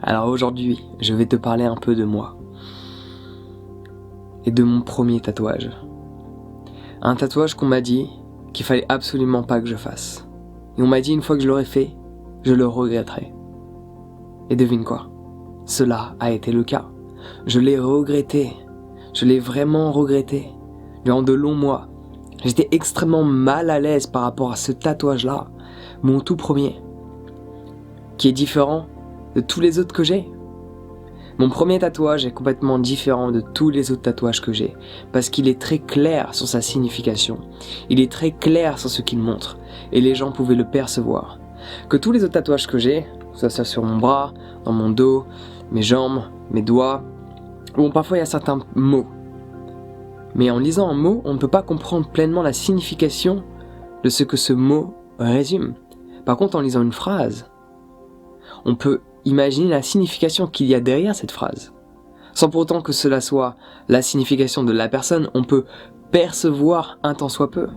Alors aujourd'hui, je vais te parler un peu de moi et de mon premier tatouage. Un tatouage qu'on m'a dit qu'il fallait absolument pas que je fasse. Et on m'a dit une fois que je l'aurais fait, je le regretterais. Et devine quoi? Cela a été le cas. Je l'ai regretté. Je l'ai vraiment regretté. Durant de longs mois, j'étais extrêmement mal à l'aise par rapport à ce tatouage-là, mon tout premier, qui est différent de tous les autres que j'ai. Mon premier tatouage est complètement différent de tous les autres tatouages que j'ai, parce qu'il est très clair sur sa signification, il est très clair sur ce qu'il montre, et les gens pouvaient le percevoir. Que tous les autres tatouages que j'ai, que ce soit sur mon bras, dans mon dos, mes jambes, mes doigts, bon, parfois il y a certains mots. Mais en lisant un mot, on ne peut pas comprendre pleinement la signification de ce que ce mot résume. Par contre, en lisant une phrase, on peut imaginer la signification qu'il y a derrière cette phrase. Sans pour autant que cela soit la signification de la personne, on peut percevoir un tant soit peu.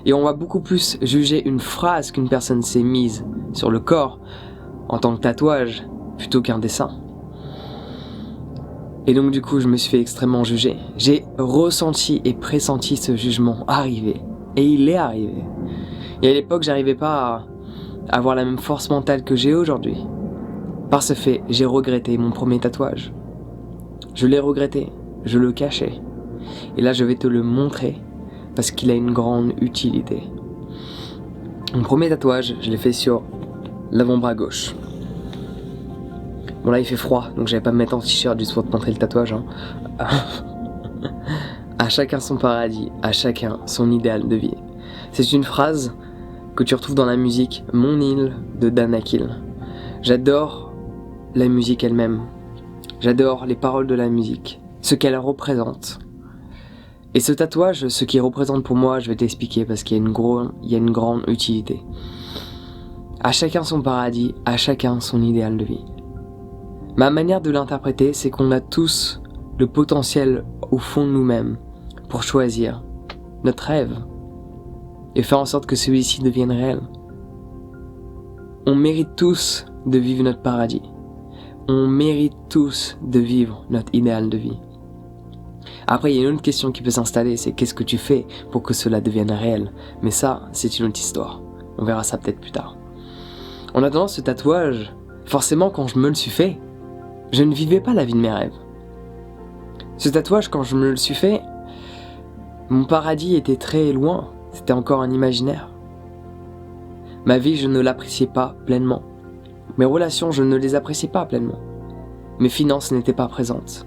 Et on va beaucoup plus juger une phrase qu'une personne s'est mise sur le corps en tant que tatouage plutôt qu'un dessin. Et donc du coup, je me suis fait extrêmement juger. J'ai ressenti et pressenti ce jugement arriver. Et il est arrivé. Et à l'époque, j'arrivais pas à avoir la même force mentale que j'ai aujourd'hui. Par ce fait, j'ai regretté mon premier tatouage. Je l'ai regretté, je le cachais. Et là, je vais te le montrer parce qu'il a une grande utilité. Mon premier tatouage, je l'ai fait sur l'avant-bras gauche. Bon là, il fait froid, donc j'allais pas me mettre en t-shirt juste pour te montrer le tatouage. À chacun son paradis, à chacun son idéal de vie. C'est une phrase que tu retrouves dans la musique Mon île de Dan Akil. J'adore la musique elle-même. J'adore les paroles de la musique, ce qu'elle représente. Et ce tatouage, ce qu'il représente pour moi, je vais t'expliquer parce qu'il y a une grande utilité. À chacun son paradis, à chacun son idéal de vie. Ma manière de l'interpréter, c'est qu'on a tous le potentiel au fond de nous-mêmes pour choisir notre rêve et faire en sorte que celui-ci devienne réel. On mérite tous de vivre notre paradis. On mérite tous de vivre notre idéal de vie. Après, il y a une autre question qui peut s'installer, c'est qu'est-ce que tu fais pour que cela devienne réel? Mais ça, c'est une autre histoire. On verra ça peut-être plus tard. En attendant ce tatouage, forcément quand je me le suis fait, je ne vivais pas la vie de mes rêves. Ce tatouage, quand je me le suis fait, mon paradis était très loin, c'était encore un imaginaire. Ma vie, je ne l'appréciais pas pleinement. Mes relations, je ne les appréciais pas pleinement. Mes finances n'étaient pas présentes.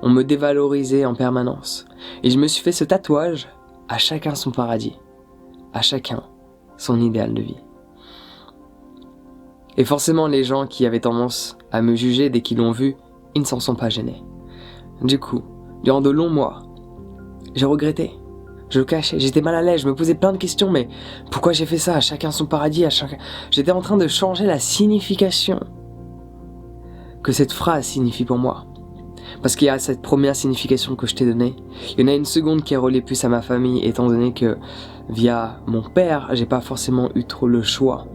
On me dévalorisait en permanence. Et je me suis fait ce tatouage, à chacun son paradis, à chacun son idéal de vie. Et forcément, les gens qui avaient tendance à me juger dès qu'ils l'ont vu, ils ne s'en sont pas gênés. Du coup, durant de longs mois, j'ai regretté. Je le cachais, j'étais mal à l'aise, je me posais plein de questions, mais pourquoi j'ai fait ça? À chacun son paradis, à chacun... J'étais en train de changer la signification que cette phrase signifie pour moi. Parce qu'il y a cette première signification que je t'ai donnée. Il y en a une seconde qui est reliée plus à ma famille, étant donné que, via mon père, j'ai pas forcément eu trop le choix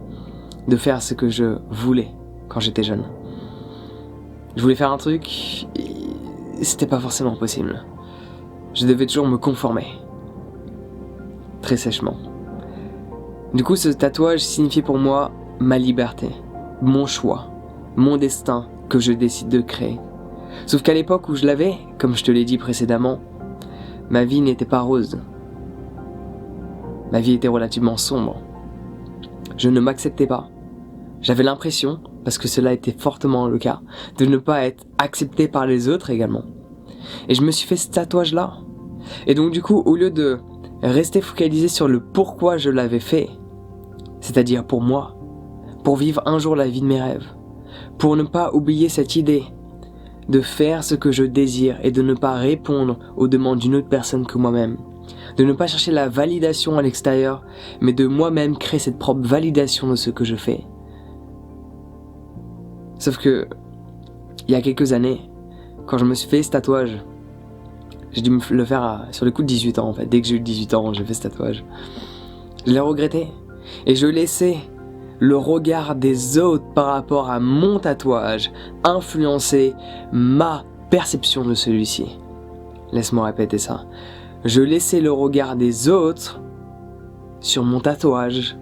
de faire ce que je voulais quand j'étais jeune. Je voulais faire un truc, et c'était pas forcément possible. Je devais toujours me conformer. Très sèchement. Du coup, ce tatouage signifiait pour moi ma liberté, mon choix, mon destin que je décide de créer. Sauf qu'à l'époque où je l'avais, comme je te l'ai dit précédemment, ma vie n'était pas rose. Ma vie était relativement sombre. Je ne m'acceptais pas. J'avais l'impression, parce que cela était fortement le cas, de ne pas être accepté par les autres également. Et je me suis fait ce tatouage-là. Et donc du coup, au lieu de rester focalisé sur le pourquoi je l'avais fait, c'est-à-dire pour moi, pour vivre un jour la vie de mes rêves, pour ne pas oublier cette idée de faire ce que je désire et de ne pas répondre aux demandes d'une autre personne que moi-même, de ne pas chercher la validation à l'extérieur, mais de moi-même créer cette propre validation de ce que je fais. Sauf que, il y a quelques années, quand je me suis fait ce tatouage, j'ai dû me le faire sur le coup de 18 ans en fait. Dès que j'ai eu 18 ans, j'ai fait ce tatouage. Je l'ai regretté. Et je laissais le regard des autres par rapport à mon tatouage influençait ma perception de celui-ci. Laisse-moi répéter ça. Je laissais le regard des autres sur mon tatouage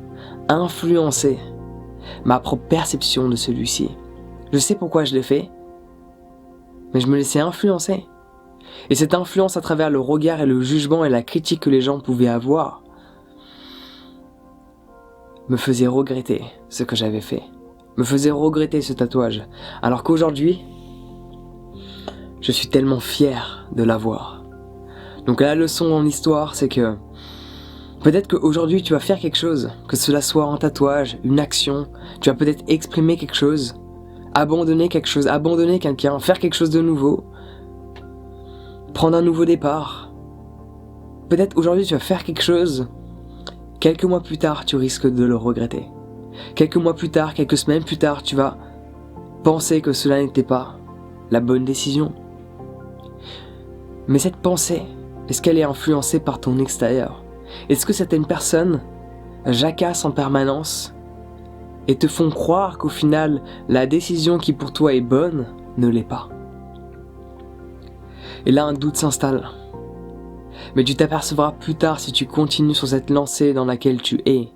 influencer ma propre perception de celui-ci. Je sais pourquoi je l'ai fait, mais je me laissais influencer. Et cette influence à travers le regard et le jugement et la critique que les gens pouvaient avoir me faisait regretter ce que j'avais fait, me faisait regretter ce tatouage, alors qu'aujourd'hui, je suis tellement fier de l'avoir. Donc la leçon dans l'histoire, c'est que peut-être qu'aujourd'hui tu vas faire quelque chose, que cela soit un tatouage, une action, tu vas peut-être exprimer quelque chose, abandonner quelque chose, abandonner quelqu'un, faire quelque chose de nouveau, prendre un nouveau départ. Peut-être aujourd'hui tu vas faire quelque chose, quelques mois plus tard tu risques de le regretter. Quelques mois plus tard, quelques semaines plus tard, tu vas penser que cela n'était pas la bonne décision. Mais cette pensée, est-ce qu'elle est influencée par ton extérieur ? Est-ce que certaines personnes jacassent en permanence et te font croire qu'au final, la décision qui pour toi est bonne ne l'est pas ? Et là, un doute s'installe. Mais tu t'apercevras plus tard, si tu continues sur cette lancée dans laquelle tu es,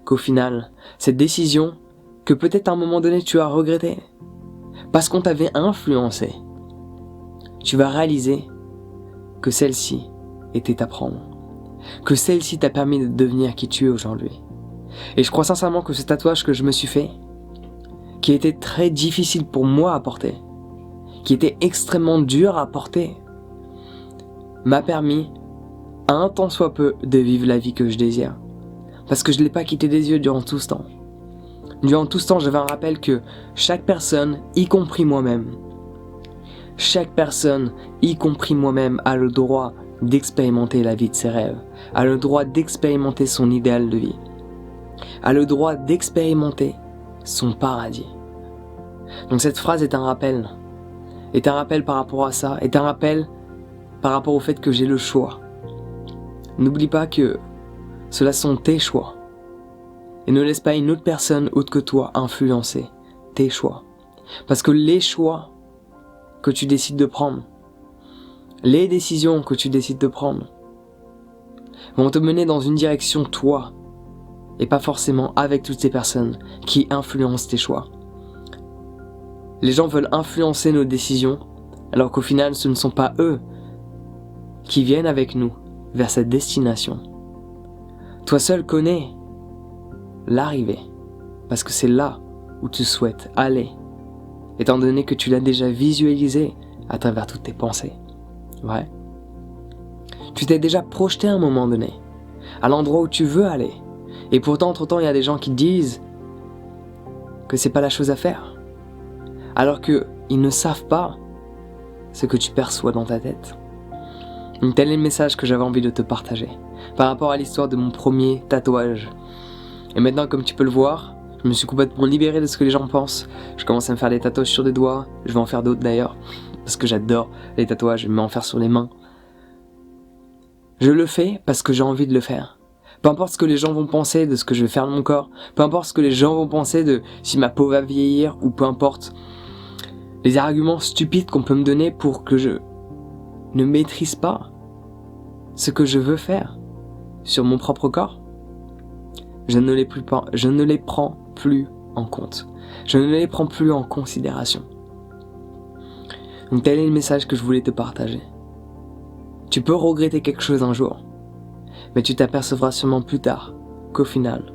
qu'au final, cette décision que peut-être à un moment donné tu as regretté, parce qu'on t'avait influencé, tu vas réaliser que celle-ci était à prendre, que celle-ci t'a permis de devenir qui tu es aujourd'hui. Et je crois sincèrement que ce tatouage que je me suis fait, qui était très difficile pour moi à porter, qui était extrêmement dur à porter, m'a permis, un tant soit peu, de vivre la vie que je désire. Parce que je ne l'ai pas quitté des yeux durant tout ce temps. Durant tout ce temps, j'avais un rappel que chaque personne, y compris moi-même, chaque personne, y compris moi-même, a le droit d'expérimenter la vie de ses rêves, a le droit d'expérimenter son idéal de vie, a le droit d'expérimenter son paradis. Donc cette phrase est un rappel par rapport à ça, est un rappel par rapport au fait que j'ai le choix. N'oublie pas que cela sont tes choix. Et ne laisse pas une autre personne autre que toi influencer tes choix. Parce que les choix que tu décides de prendre, les décisions que tu décides de prendre, vont te mener dans une direction toi, et pas forcément avec toutes ces personnes qui influencent tes choix. Les gens veulent influencer nos décisions, alors qu'au final ce ne sont pas eux qui viennent avec nous vers cette destination. Toi seul connais l'arrivée, parce que c'est là où tu souhaites aller, étant donné que tu l'as déjà visualisé à travers toutes tes pensées. Ouais. Tu t'es déjà projeté à un moment donné, à l'endroit où tu veux aller, et pourtant entre-temps il y a des gens qui disent que c'est pas la chose à faire, alors qu'ils ne savent pas ce que tu perçois dans ta tête. Donc tel est le message que j'avais envie de te partager par rapport à l'histoire de mon premier tatouage. Et maintenant, comme tu peux le voir, je me suis complètement libéré de ce que les gens pensent. Je commence à me faire des tatouages sur des doigts, je vais en faire d'autres d'ailleurs, parce que j'adore les tatouages, je vais m'en faire sur les mains. Je le fais parce que j'ai envie de le faire. Peu importe ce que les gens vont penser de ce que je vais faire de mon corps, peu importe ce que les gens vont penser de si ma peau va vieillir, ou peu importe les arguments stupides qu'on peut me donner pour que je ne maîtrise pas ce que je veux faire sur mon propre corps. Je ne les prends plus en compte. Je ne les prends plus en considération. Donc tel est le message que je voulais te partager. Tu peux regretter quelque chose un jour, mais tu t'apercevras sûrement plus tard qu'au final,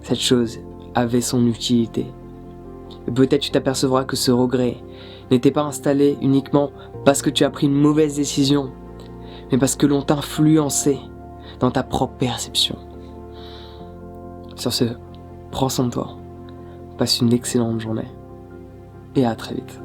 cette chose avait son utilité. Et peut-être tu t'apercevras que ce regret n'était pas installé uniquement parce que tu as pris une mauvaise décision, mais parce que l'on t'a influencé dans ta propre perception. Sur ce, prends soin de toi, passe une excellente journée et à très vite.